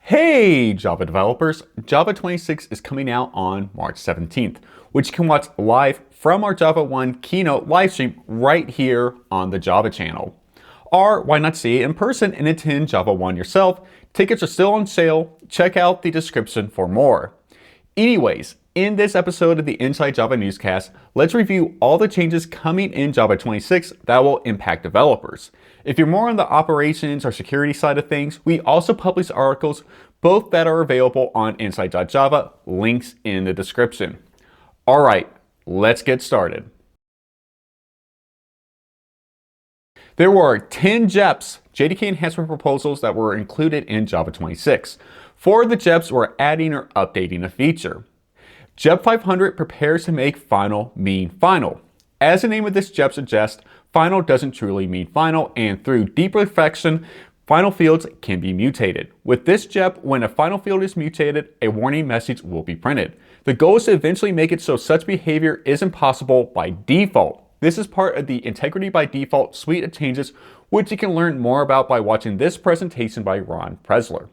Hey Java developers, Java 26 is coming out on March 17th, which you can watch live from our Java 1 keynote livestream right here on the Java channel. Or why not see it in person and attend Java 1 yourself? Tickets are still on sale. Check out the description for more. Anyways, in this episode of the Inside Java Newscast, let's review all the changes coming in Java 26 that will impact developers. If you're more on the operations or security side of things, we also publish articles, both that are available on Inside.java, links in the description. All right, let's get started. There were 10 JEPs, JDK enhancement proposals, that were included in Java 26. 4 of the JEPs were adding or updating a feature. JEP 500 prepares to make final mean final. As the name of this JEP suggests, final doesn't truly mean final, and through deep reflection, final fields can be mutated. With this JEP, when a final field is mutated, a warning message will be printed. The goal is to eventually make it so such behavior isn't possible by default. This is part of the Integrity by Default suite of changes, which you can learn more about by watching this presentation by Ron Presler.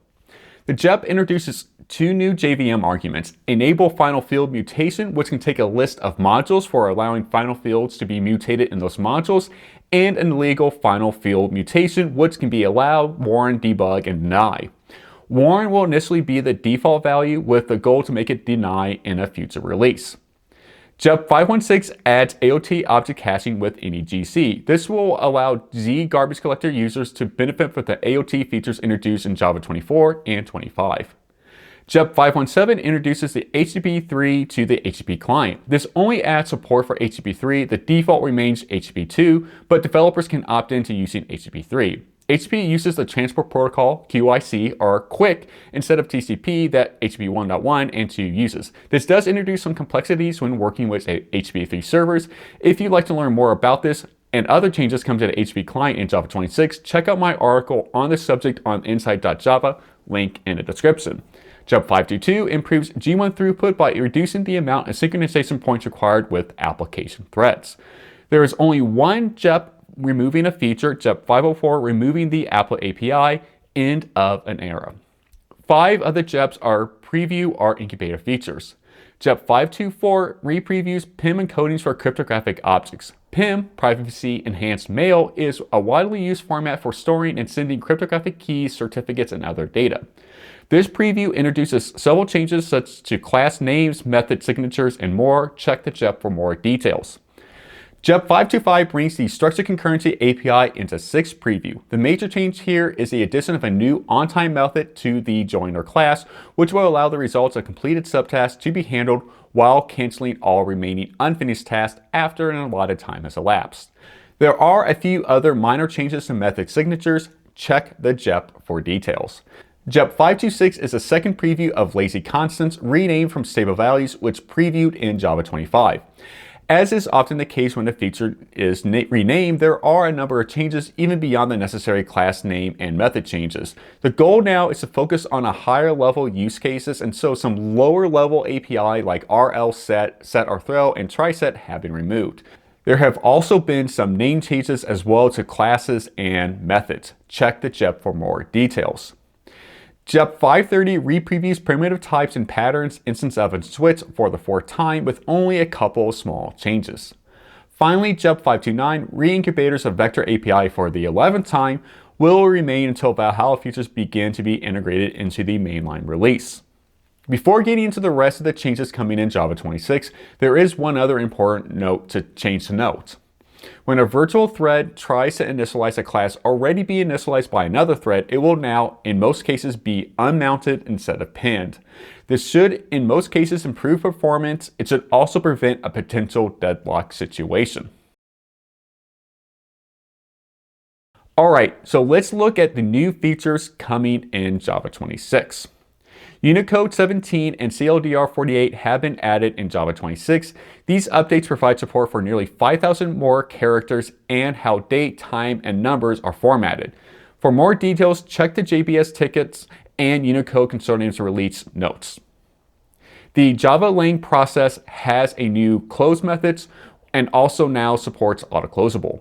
The JEP introduces 2 new JVM arguments: enable final field mutation, which can take a list of modules for allowing final fields to be mutated in those modules, and an illegal final field mutation, which can be allowed, warn, debug, and deny. Warn will initially be the default value with the goal to make it deny in a future release. JEP 516 adds AOT object caching with any GC. This will allow Z garbage collector users to benefit from the AOT features introduced in Java 24 and 25. JEP 517 introduces the HTTP 3 to the HTTP client. This only adds support for HTTP 3. The default remains HTTP 2, but developers can opt into using HTTP 3. HTTP uses the Transport Protocol, QIC, or QUIC, instead of TCP that HTTP 1.1 and 2 uses. This does introduce some complexities when working with HTTP 3 servers. If you'd like to learn more about this and other changes come to the HTTP client in Java 26, check out my article on this subject on Inside.java, link in the description. JEP 522 improves G1 throughput by reducing the amount of synchronization points required with application threads. There is only one JEP removing a feature, JEP 504 removing the Apple API, end of an era. 5 of the JEPs are preview or incubator features. JEP 524 re-previews PIM encodings for cryptographic objects. PIM, Privacy Enhanced Mail, is a widely used format for storing and sending cryptographic keys, certificates, and other data. This preview introduces several changes such to class names, method signatures, and more. Check the JEP for more details. JEP 525 brings the Structured Concurrency API into 6 preview. The major change here is the addition of a new on-time method to the joiner class, which will allow the results of completed subtasks to be handled while canceling all remaining unfinished tasks after an allotted time has elapsed. There are a few other minor changes to method signatures. Check the JEP for details. JEP 526 is a second preview of lazy constants, renamed from stable values, which previewed in Java 25. As is often the case when a feature is renamed, there are a number of changes even beyond the necessary class name and method changes. The goal now is to focus on a higher level use cases, and so some lower level API like RL set, set or throw, and try set have been removed. There have also been some name changes as well to classes and methods. Check the JEP for more details. JEP 530 re-previews primitive types and patterns instance of and switch for the 4th time with only a couple of small changes. Finally, JEP 529 re-incubators of Vector API for the 11th time will remain until Valhalla features begin to be integrated into the mainline release. Before getting into the rest of the changes coming in Java 26, there is one other important change to note. When a virtual thread tries to initialize a class already being initialized by another thread, it will now, in most cases, be unmounted instead of pinned. This should, in most cases, improve performance. It should also prevent a potential deadlock situation. Alright, so let's look at the new features coming in Java 26. Unicode 17 and CLDR 48 have been added in Java 26. These updates provide support for nearly 5,000 more characters and how date, time, and numbers are formatted. For more details, check the JBS tickets and Unicode Consortium's release notes. The Java lang process has a new close methods and also now supports autoclosable.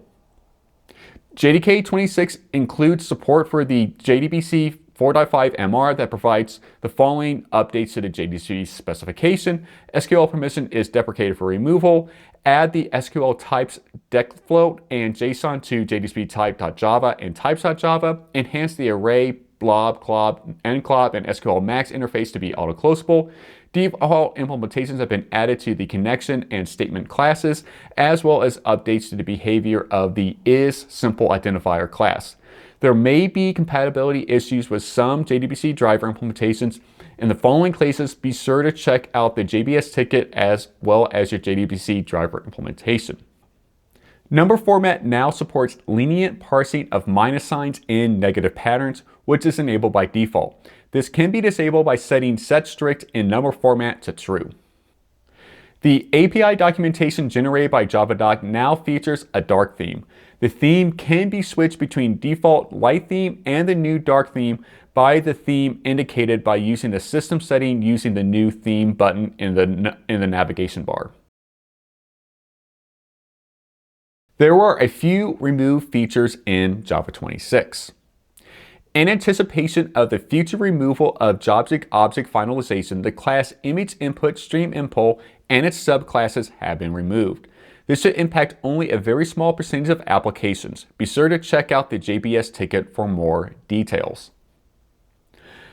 JDK 26 includes support for the JDBC 4.5 MR that provides the following updates to the JDC specification. SQL permission is deprecated for removal. Add the SQL types decfloat and JSON to JDC type.java and types.java. Enhance the array, blob, clob, enclob, and SQL max interface to be auto-closable. Default implementations have been added to the connection and statement classes, as well as updates to the behavior of the isSimpleIdentifier class. There may be compatibility issues with some JDBC driver implementations. In the following cases, be sure to check out the JBS ticket as well as your JDBC driver implementation. Number format now supports lenient parsing of minus signs in negative patterns, which is enabled by default. This can be disabled by setting setStrict in number format to true. The API documentation generated by JavaDoc now features a dark theme. The theme can be switched between default light theme and the new dark theme by the theme indicated by using the system setting using the new theme button in the navigation bar. There were a few removed features in Java 26. In anticipation of the future removal of object finalization, the class image_input_stream_impl and its subclasses have been removed. This should impact only a very small percentage of applications. Be sure to check out the JBS ticket for more details.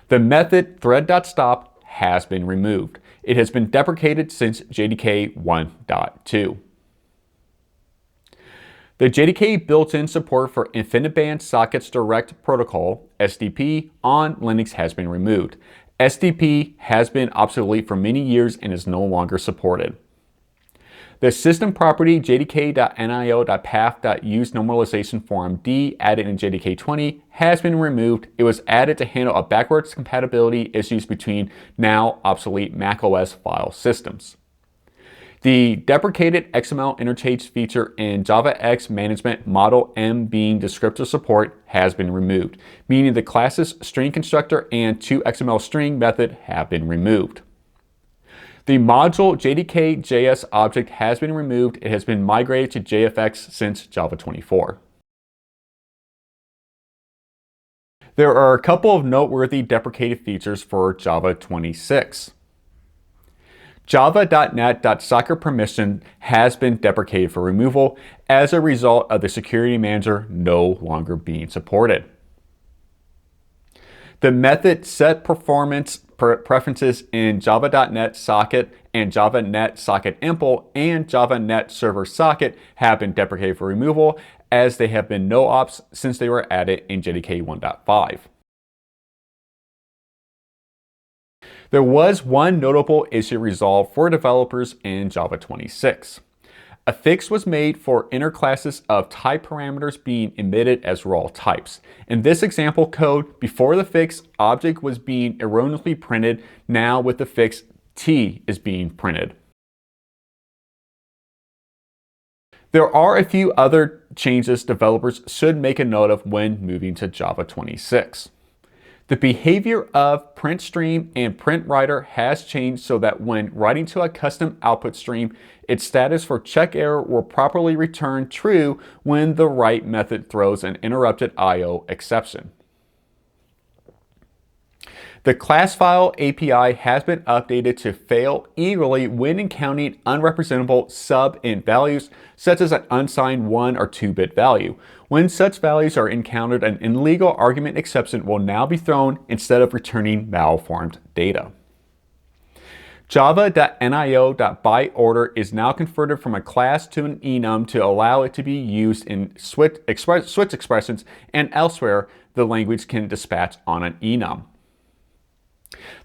The method thread.stop has been removed. It has been deprecated since JDK 1.2. The JDK built-in support for InfiniBand Sockets Direct Protocol, SDP, on Linux has been removed. SDP has been obsolete for many years and is no longer supported. The system property jdk.nio.path.useNormalizationFormD added in JDK 20 has been removed. It was added to handle a backwards compatibility issues between now obsolete macOS file systems. The deprecated XML interchange feature in JavaX management model M being descriptor support has been removed, meaning the classes string constructor and toXML string method have been removed. The module JDK JS object has been removed. It has been migrated to JFX since Java 24. There are a couple of noteworthy deprecated features for Java 26. Java.net.socket_permission has been deprecated for removal as a result of the security manager no longer being supported. The method setPerformance_preferences in Java.net socket and Java.net socket_impl and Java.net server socket have been deprecated for removal as they have been no ops since they were added in JDK 1.5. There was one notable issue resolved for developers in Java 26. A fix was made for inner classes of type parameters being emitted as raw types. In this example code, before the fix, object was being erroneously printed. Now with the fix, T is being printed. There are a few other changes developers should make a note of when moving to Java 26. The behavior of print stream and print writer has changed so that when writing to a custom output stream, its status for check error will properly return true when the write method throws an interrupted I/O exception. The class file API has been updated to fail eagerly when encountering unrepresentable sub-int values, such as an unsigned 1 or 2-bit value. When such values are encountered, an illegal argument exception will now be thrown instead of returning malformed data. Java.nio.byteOrder is now converted from a class to an enum to allow it to be used in switch expressions, and elsewhere the language can dispatch on an enum.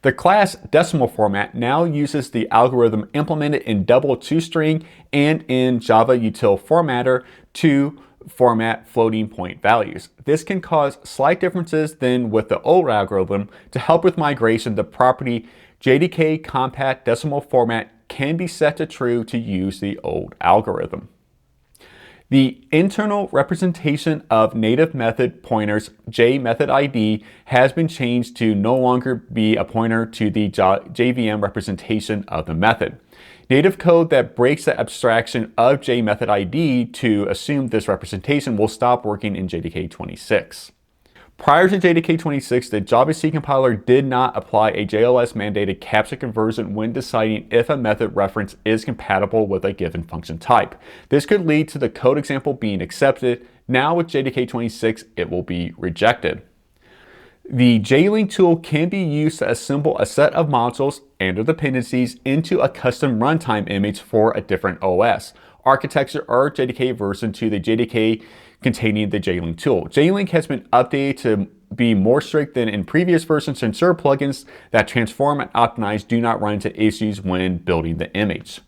The class decimal format now uses the algorithm implemented in double toString and in Java util formatter to format floating point values. This can cause slight differences than with the old algorithm. To help with migration, the property JDK compact decimal format can be set to true to use the old algorithm. The internal representation of native method pointers, JMethodID, has been changed to no longer be a pointer to the JVM representation of the method. Native code that breaks the abstraction of JMethodID to assume this representation will stop working in JDK 26. Prior to JDK 26, the Java-C compiler did not apply a JLS-mandated captcha conversion when deciding if a method reference is compatible with a given function type. This could lead to the code example being accepted. Now with JDK 26, it will be rejected. The JLink tool can be used to assemble a set of modules and their dependencies into a custom runtime image for a different OS, architecture, or JDK version to the JDK containing the JLink tool. JLink has been updated to be more strict than in previous versions to ensure plugins that transform and optimize do not run into issues when building the image.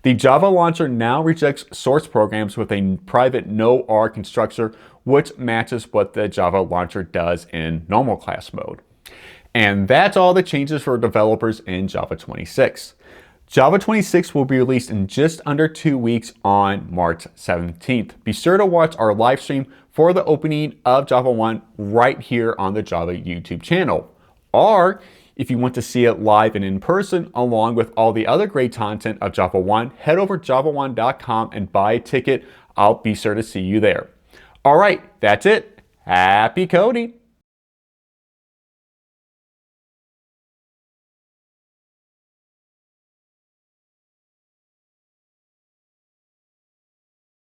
The Java launcher now rejects source programs with a private no-R constructor, which matches what the Java launcher does in normal class mode. And that's all the changes for developers in Java 26. Java 26 will be released in just under 2 weeks on March 17th. Be sure to watch our live stream for the opening of Java 1 right here on the Java YouTube channel. Or if you want to see it live and in person, along with all the other great content of Java 1, head over to java1.com and buy a ticket. I'll be sure to see you there. All right, that's it. Happy coding!